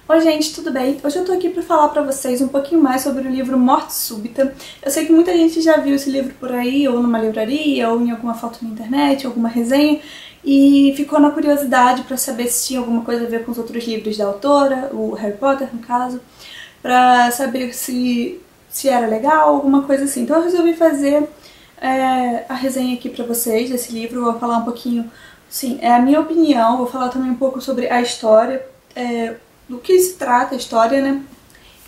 Oi gente, tudo bem? Hoje eu tô aqui pra falar pra vocês um pouquinho mais sobre o livro Morte Súbita. Eu sei que muita gente já viu esse livro por aí, ou numa livraria, ou em alguma foto na internet, alguma resenha, e ficou na curiosidade pra saber se tinha alguma coisa a ver com os outros livros da autora, o Harry Potter no caso, pra saber se era legal, alguma coisa assim. Então eu resolvi fazer a resenha aqui pra vocês desse livro. Vou falar um pouquinho, sim, é a minha opinião, vou falar também um pouco sobre a história, do que se trata a história, né?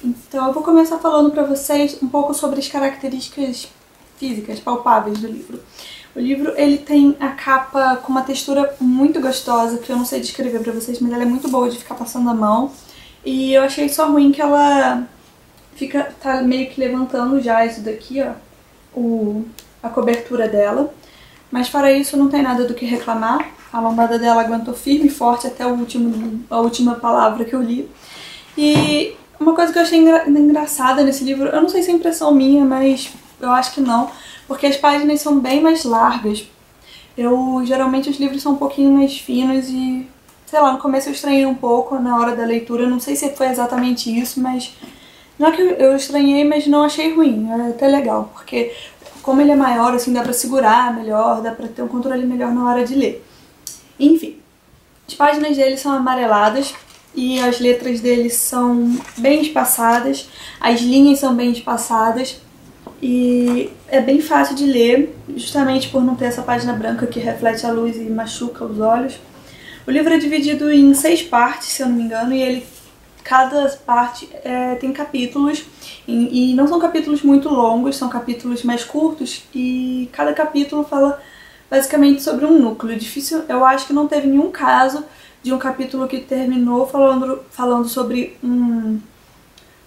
Então eu vou começar falando pra vocês um pouco sobre as características físicas, palpáveis do livro. O livro, ele tem a capa com uma textura muito gostosa, que eu não sei descrever pra vocês, mas ela é muito boa de ficar passando a mão. E eu achei só ruim que ela tá meio que levantando já isso daqui, ó, a cobertura dela. Mas fora isso, não tem nada do que reclamar. A lombada dela aguentou firme e forte até a última palavra que eu li. E uma coisa que eu achei engraçada nesse livro, eu não sei se é impressão minha, mas eu acho que não, porque as páginas são bem mais largas. Geralmente os livros são um pouquinho mais finos e, sei lá, no começo eu estranhei um pouco na hora da leitura. Eu não sei se foi exatamente isso, mas não é que eu estranhei, mas não achei ruim. É até legal, porque como ele é maior, assim, dá pra segurar melhor, dá pra ter um controle melhor na hora de ler. Enfim, as páginas dele são amareladas e as letras dele são bem espaçadas, as linhas são bem espaçadas e é bem fácil de ler, justamente por não ter essa página branca que reflete a luz e machuca os olhos. O livro é dividido em 6 partes, se eu não me engano, e cada parte tem capítulos, e não são capítulos muito longos, são capítulos mais curtos, e cada capítulo fala basicamente sobre um núcleo. Difícil, eu acho que não teve nenhum caso de um capítulo que terminou falando sobre um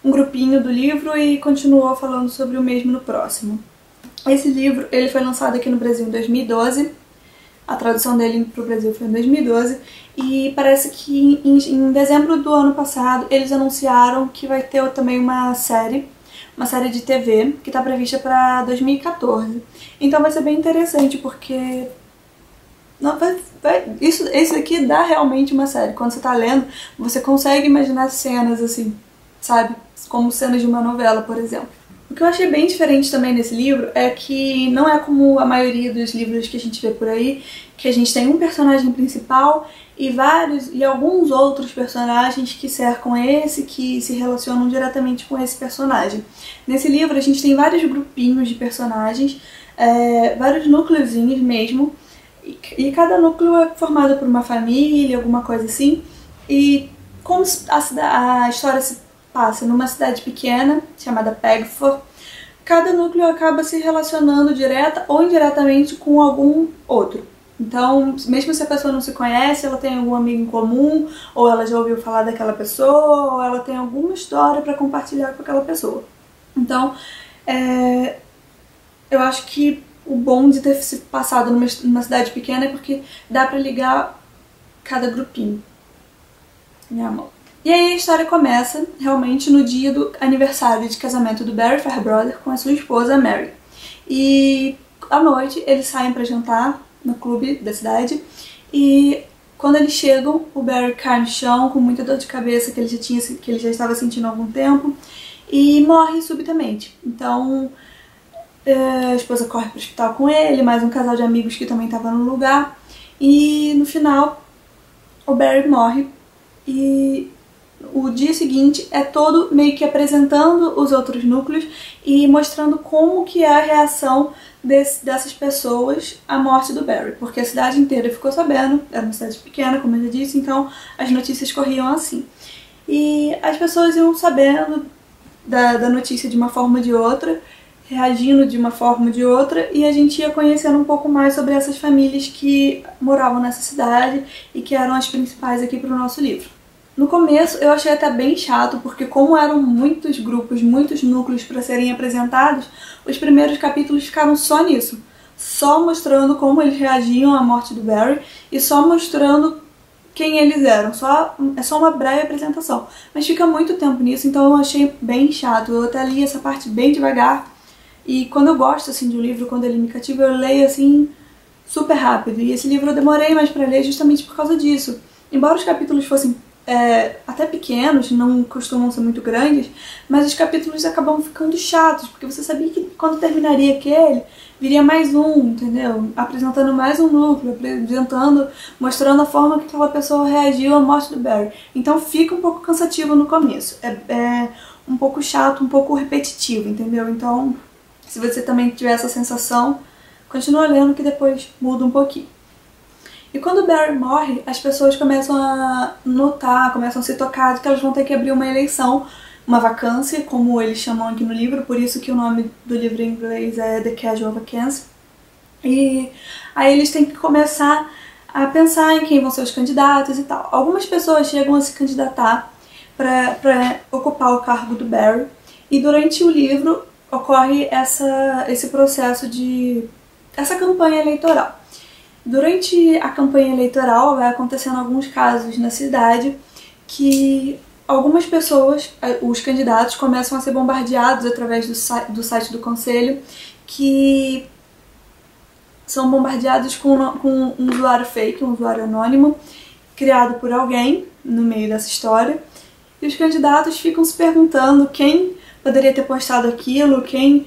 grupinho do livro e continuou falando sobre o mesmo no próximo. Esse livro, ele foi lançado aqui no Brasil em 2012, a tradução dele para o Brasil foi em 2012, e parece que em dezembro do ano passado eles anunciaram que vai ter também uma série de TV que está prevista para 2014. Então vai ser bem interessante, porque esse aqui dá realmente uma série. Quando você está lendo, você consegue imaginar cenas assim, sabe? Como cenas de uma novela, por exemplo. O que eu achei bem diferente também nesse livro é que não é como a maioria dos livros que a gente vê por aí, que a gente tem um personagem principal e alguns outros personagens que cercam esse, que se relacionam diretamente com esse personagem. Nesse livro a gente tem vários grupinhos de personagens, vários núcleozinhos mesmo, e cada núcleo é formado por uma família, alguma coisa assim, e como a história se passa numa cidade pequena, chamada Pegford, cada núcleo acaba se relacionando direta ou indiretamente com algum outro. Então, mesmo se a pessoa não se conhece, ela tem algum amigo em comum, ou ela já ouviu falar daquela pessoa, ou ela tem alguma história para compartilhar com aquela pessoa. Então, eu acho que o bom de ter se passado numa cidade pequena é porque dá pra ligar cada grupinho. Minha mão. E aí a história começa realmente no dia do aniversário de casamento do Barry Fairbrother com a sua esposa Mary. E à noite eles saem pra jantar no clube da cidade, e quando eles chegam, o Barry cai no chão com muita dor de cabeça que ele já estava sentindo há algum tempo, e morre subitamente. Então a esposa corre pro hospital com ele, mais um casal de amigos que também estava no lugar, e no final o Barry morre. E o dia seguinte é todo meio que apresentando os outros núcleos e mostrando como que é a reação dessas pessoas à morte do Barry, porque a cidade inteira ficou sabendo, era uma cidade pequena, como eu já disse, então as notícias corriam assim. E as pessoas iam sabendo da notícia de uma forma ou de outra, reagindo de uma forma ou de outra, e a gente ia conhecendo um pouco mais sobre essas famílias que moravam nessa cidade e que eram as principais aqui para o nosso livro. No começo eu achei até bem chato, porque como eram muitos grupos, muitos núcleos para serem apresentados, os primeiros capítulos ficaram só nisso. Só mostrando como eles reagiam à morte do Barry e só mostrando quem eles eram. É só uma breve apresentação. Mas fica muito tempo nisso, então eu achei bem chato. Eu até li essa parte bem devagar. E quando eu gosto assim de um livro, quando ele me cativa, eu leio assim super rápido. E esse livro eu demorei mais para ler justamente por causa disso. Embora os capítulos fossem até pequenos, não costumam ser muito grandes, mas os capítulos acabam ficando chatos, porque você sabia que quando terminaria aquele, viria mais um, entendeu? Apresentando mais um núcleo, mostrando a forma que aquela pessoa reagiu à morte do Barry. Então fica um pouco cansativo no começo, é um pouco chato, um pouco repetitivo, entendeu? Então, se você também tiver essa sensação, continua lendo que depois muda um pouquinho. E quando o Barry morre, as pessoas começam a notar, começam a se tocar de que elas vão ter que abrir uma eleição, uma vacância, como eles chamam aqui no livro, por isso que o nome do livro em inglês é The Casual Vacancy. E aí eles têm que começar a pensar em quem vão ser os candidatos e tal. Algumas pessoas chegam a se candidatar para ocupar o cargo do Barry, e durante o livro ocorre esse processo essa campanha eleitoral. Durante a campanha eleitoral vai acontecendo alguns casos na cidade que algumas pessoas, os candidatos, começam a ser bombardeados através do site do conselho, que são bombardeados com um usuário fake, um usuário anônimo, criado por alguém no meio dessa história. E os candidatos ficam se perguntando quem poderia ter postado aquilo, quem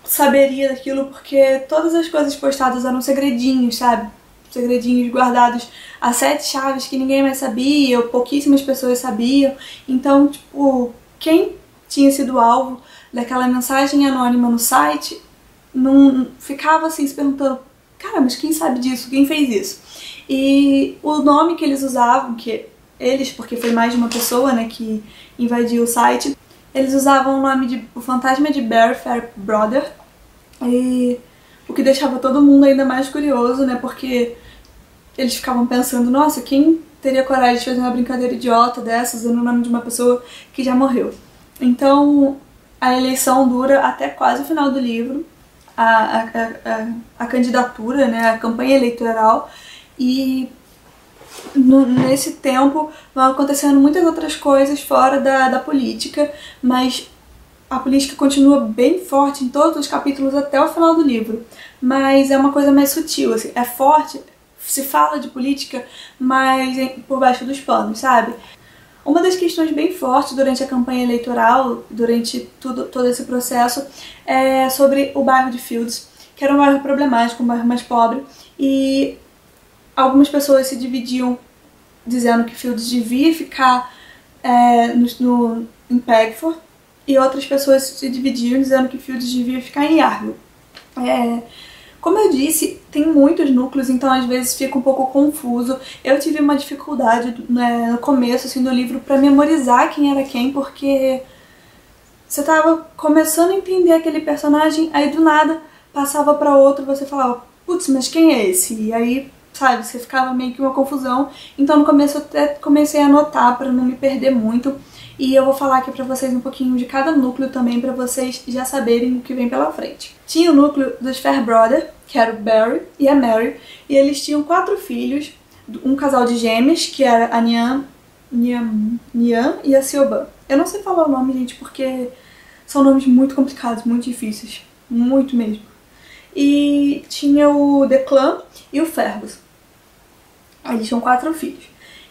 saberia daquilo, porque todas as coisas postadas eram segredinhos, sabe? Segredinhos guardados a 7 chaves que ninguém mais sabia, ou pouquíssimas pessoas sabiam. Então, tipo, quem tinha sido alvo daquela mensagem anônima no site não ficava assim se perguntando, cara, mas quem sabe disso? Quem fez isso? E o nome que eles usavam, porque foi mais de uma pessoa, né, que invadiu o site, eles usavam o nome de O Fantasma de Barry Fairbrother, e o que deixava todo mundo ainda mais curioso, né, porque eles ficavam pensando, nossa, quem teria coragem de fazer uma brincadeira idiota dessa usando o nome de uma pessoa que já morreu? Então, a eleição dura até quase o final do livro, a candidatura, né, a campanha eleitoral, e nesse tempo vão acontecendo muitas outras coisas fora da política, mas a política continua bem forte em todos os capítulos até o final do livro, mas é uma coisa mais sutil, assim, é forte, se fala de política, mas por baixo dos panos, sabe? Uma das questões bem fortes durante a campanha eleitoral, durante todo esse processo, é sobre o bairro de Fields, que era um bairro problemático, um bairro mais pobre, e algumas pessoas se dividiam dizendo que Fields devia ficar em Pegford, e outras pessoas se dividiam dizendo que Fields devia ficar em Yarville. Como eu disse, tem muitos núcleos, então às vezes fica um pouco confuso. Eu tive uma dificuldade, né, no começo assim, do livro para memorizar quem era quem, porque você tava começando a entender aquele personagem, aí do nada passava para outro, você falava, putz, mas quem é esse? E aí, sabe, você ficava meio que uma confusão. Então no começo eu até comecei a anotar para não me perder muito. E eu vou falar aqui pra vocês um pouquinho de cada núcleo também, pra vocês já saberem o que vem pela frente. Tinha o núcleo dos Fairbrother, que era o Barry e a Mary, e eles tinham 4 filhos, um casal de gêmeas, que era a Nian e a Siobhan. Eu não sei falar o nome, gente, porque são nomes muito complicados, muito difíceis, muito mesmo. E tinha o Declan e o Fergus. Aí eles tinham 4 filhos.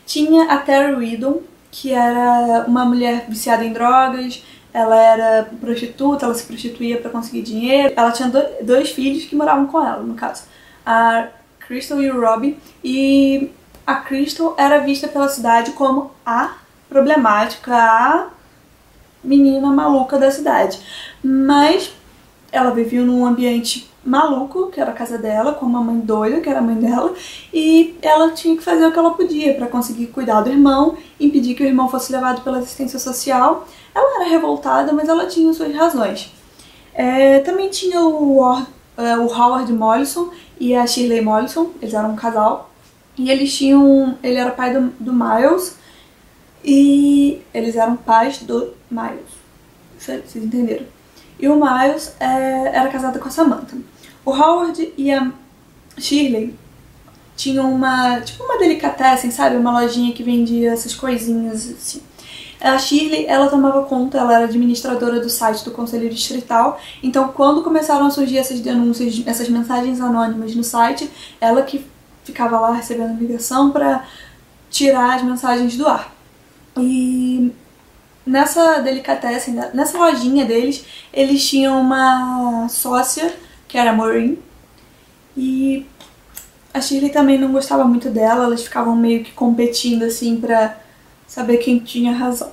Tinha a Terry Wheadon, que era uma mulher viciada em drogas, ela era prostituta, ela se prostituía para conseguir dinheiro. Ela tinha 2 filhos que moravam com ela, no caso, a Crystal e o Robbie, e a Crystal era vista pela cidade como a problemática, a menina maluca da cidade. Mas ela vivia num ambiente maluco, que era a casa dela, com uma mãe doida, que era a mãe dela, e ela tinha que fazer o que ela podia para conseguir cuidar do irmão, impedir que o irmão fosse levado pela assistência social. Ela era revoltada, mas ela tinha suas razões. Também tinha o Howard Mollison e a Shirley Mollison, eles eram um casal, e ele era pai do Miles, e eles eram pais do Miles, vocês entenderam? E o Miles era casado com a Samantha. O Howard e a Shirley tinham uma delicatessen, sabe? Uma lojinha que vendia essas coisinhas assim. A Shirley, ela tomava conta, ela era administradora do site do Conselho Distrital, então quando começaram a surgir essas denúncias, essas mensagens anônimas no site, ela que ficava lá recebendo ligação para tirar as mensagens do ar. E nessa delicatessen, nessa lojinha deles, eles tinham uma sócia, que era a Maureen, e a Shirley também não gostava muito dela, elas ficavam meio que competindo assim pra saber quem tinha razão.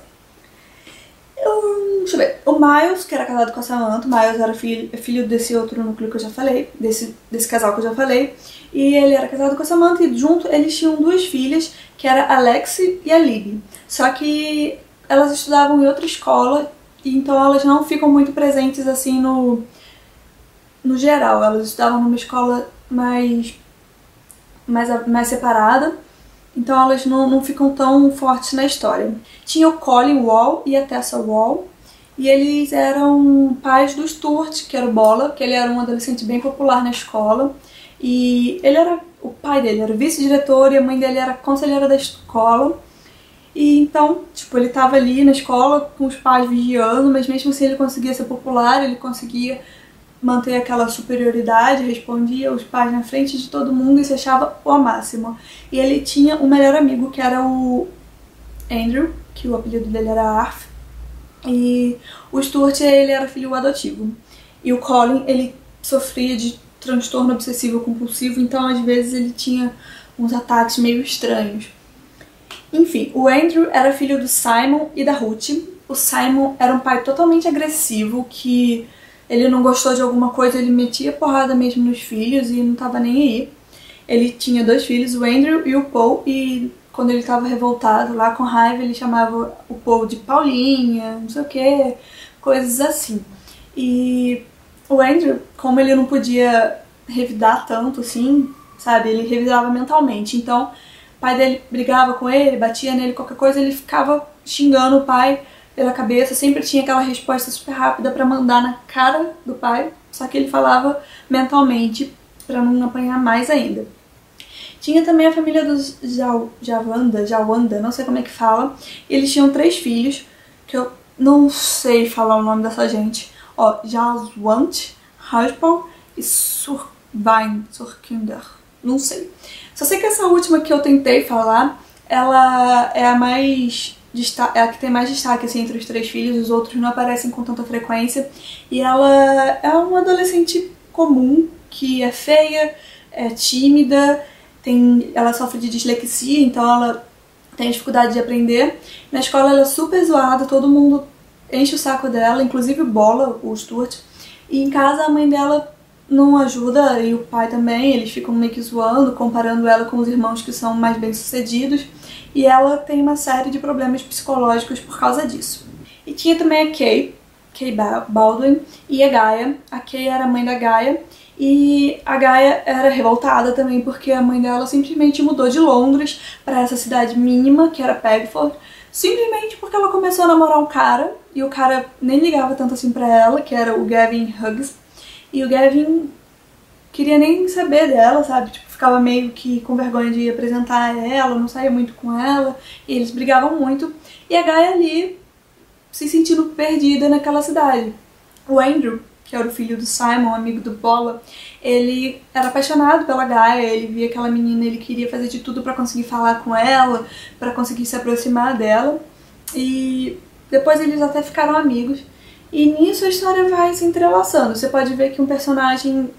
Deixa eu ver. O Miles, que era casado com a Samantha, o Miles era filho desse outro núcleo que eu já falei, desse casal que eu já falei, e ele era casado com a Samantha e junto eles tinham duas filhas, que era a Lexi e a Libby. Só que elas estudavam em outra escola, então elas não ficam muito presentes assim no geral. Elas estudavam numa escola mais separada, então elas não ficam tão fortes na história. Tinha o Colin Wall e a Tessa Wall, e eles eram pais do Stuart, que era o Bola, que ele era um adolescente bem popular na escola, e o pai dele era vice-diretor e a mãe dele era conselheira da escola. E então, tipo, ele tava ali na escola com os pais vigiando, mas mesmo assim ele conseguia ser popular, ele conseguia manter aquela superioridade, respondia os pais na frente de todo mundo e se achava o máximo. E ele tinha um melhor amigo, que era o Andrew, que o apelido dele era Arf, e o Stuart, ele era filho adotivo. E o Colin, ele sofria de transtorno obsessivo compulsivo, então às vezes ele tinha uns ataques meio estranhos. Enfim, o Andrew era filho do Simon e da Ruth. O Simon era um pai totalmente agressivo, que ele não gostou de alguma coisa, ele metia porrada mesmo nos filhos e não tava nem aí. Ele tinha dois filhos, o Andrew e o Paul, e quando ele tava revoltado, lá com raiva, ele chamava o Paul de Paulinha, não sei o que, coisas assim. E o Andrew, como ele não podia revidar tanto assim, sabe, ele revidava mentalmente, então o pai dele brigava com ele, batia nele, qualquer coisa, ele ficava xingando o pai pela cabeça, sempre tinha aquela resposta super rápida pra mandar na cara do pai, só que ele falava mentalmente pra não apanhar mais ainda. Tinha também a família dos Jawanda, não sei como é que fala, e eles tinham 3 filhos, que eu não sei falar o nome dessa gente, ó, Jaswant, Rajpal e Surkinder, não sei. Só sei que essa última que eu tentei falar, ela é a que tem mais destaque assim, entre os 3 filhos, os outros não aparecem com tanta frequência. E ela é uma adolescente comum, que é feia, é tímida, ela sofre de dislexia, então ela tem dificuldade de aprender. Na escola ela é super zoada, todo mundo enche o saco dela, inclusive o Bola, o Stuart. E em casa a mãe dela não ajuda, e o pai também, eles ficam meio que zoando, comparando ela com os irmãos que são mais bem-sucedidos, e ela tem uma série de problemas psicológicos por causa disso. E tinha também a Kay Baldwin e a Gaia. A Kay era a mãe da Gaia, e a Gaia era revoltada também porque a mãe dela simplesmente mudou de Londres para essa cidade mínima, que era Pegford, simplesmente porque ela começou a namorar um cara, e o cara nem ligava tanto assim pra ela, que era o Gavin Hughes. E o Gavin queria nem saber dela, sabe? Tipo, ficava meio que com vergonha de apresentar ela, não saía muito com ela, e eles brigavam muito. E a Gaia ali se sentindo perdida naquela cidade. O Andrew, que era o filho do Simon, amigo do Bola, ele era apaixonado pela Gaia, ele via aquela menina, ele queria fazer de tudo pra conseguir falar com ela, pra conseguir se aproximar dela. E depois eles até ficaram amigos. E nisso a história vai se entrelaçando. Você pode ver que um personagem,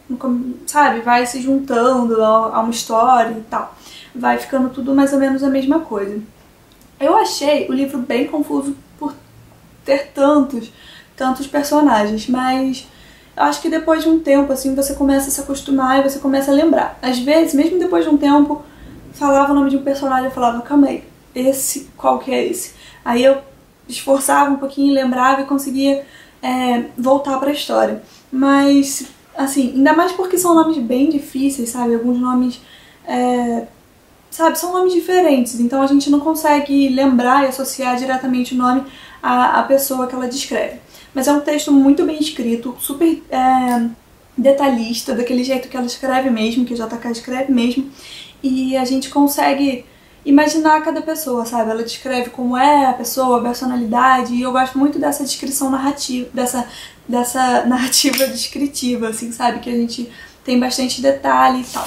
sabe, vai se juntando a uma história e tal. Vai ficando tudo mais ou menos a mesma coisa. Eu achei o livro bem confuso por ter tantos personagens, mas eu acho que depois de um tempo, assim, você começa a se acostumar e você começa a lembrar. Às vezes, mesmo depois de um tempo, falava o nome de um personagem, eu falava, calma aí, qual que é esse? Aí eu esforçava um pouquinho, lembrava e conseguia voltar pra história. Mas, assim, ainda mais porque são nomes bem difíceis, sabe? Alguns nomes, sabe, são nomes diferentes, então a gente não consegue lembrar e associar diretamente o nome à pessoa que ela descreve. Mas é um texto muito bem escrito, super detalhista, daquele jeito que ela escreve mesmo, que a JK escreve mesmo, e a gente consegue imaginar cada pessoa, sabe? Ela descreve como é a pessoa, a personalidade, e eu gosto muito dessa descrição narrativa, dessa narrativa descritiva, assim, sabe? Que a gente tem bastante detalhe e tal.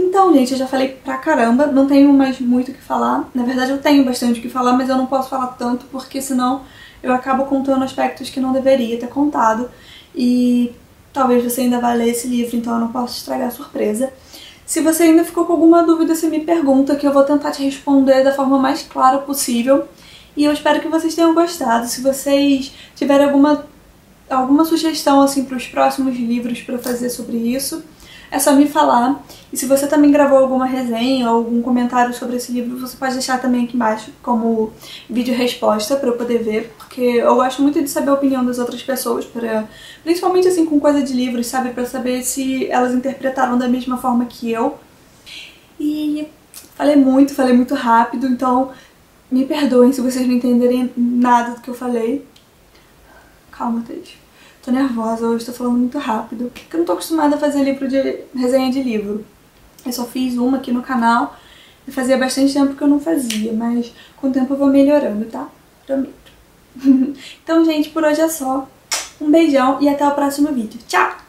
Então, gente, eu já falei pra caramba, não tenho mais muito o que falar. Na verdade, eu tenho bastante o que falar, mas eu não posso falar tanto, porque senão eu acabo contando aspectos que não deveria ter contado. E talvez você ainda vá ler esse livro, então eu não posso estragar a surpresa. Se você ainda ficou com alguma dúvida, você me pergunta, que eu vou tentar te responder da forma mais clara possível. E eu espero que vocês tenham gostado. Se vocês tiverem alguma sugestão assim para os próximos livros para fazer sobre isso, é só me falar. E se você também gravou alguma resenha ou algum comentário sobre esse livro, você pode deixar também aqui embaixo como vídeo resposta para eu poder ver, porque eu gosto muito de saber a opinião das outras pessoas, principalmente assim com coisa de livros, sabe, para saber se elas interpretaram da mesma forma que eu. E falei muito rápido, então me perdoem se vocês não entenderem nada do que eu falei. Calma, Thaís. Tô nervosa hoje, tô falando muito rápido. Porque eu não tô acostumada a fazer resenha de livro. Eu só fiz uma aqui no canal e fazia bastante tempo que eu não fazia, mas com o tempo eu vou melhorando, tá? Prometo. Então, gente, por hoje é só. Um beijão e até o próximo vídeo. Tchau!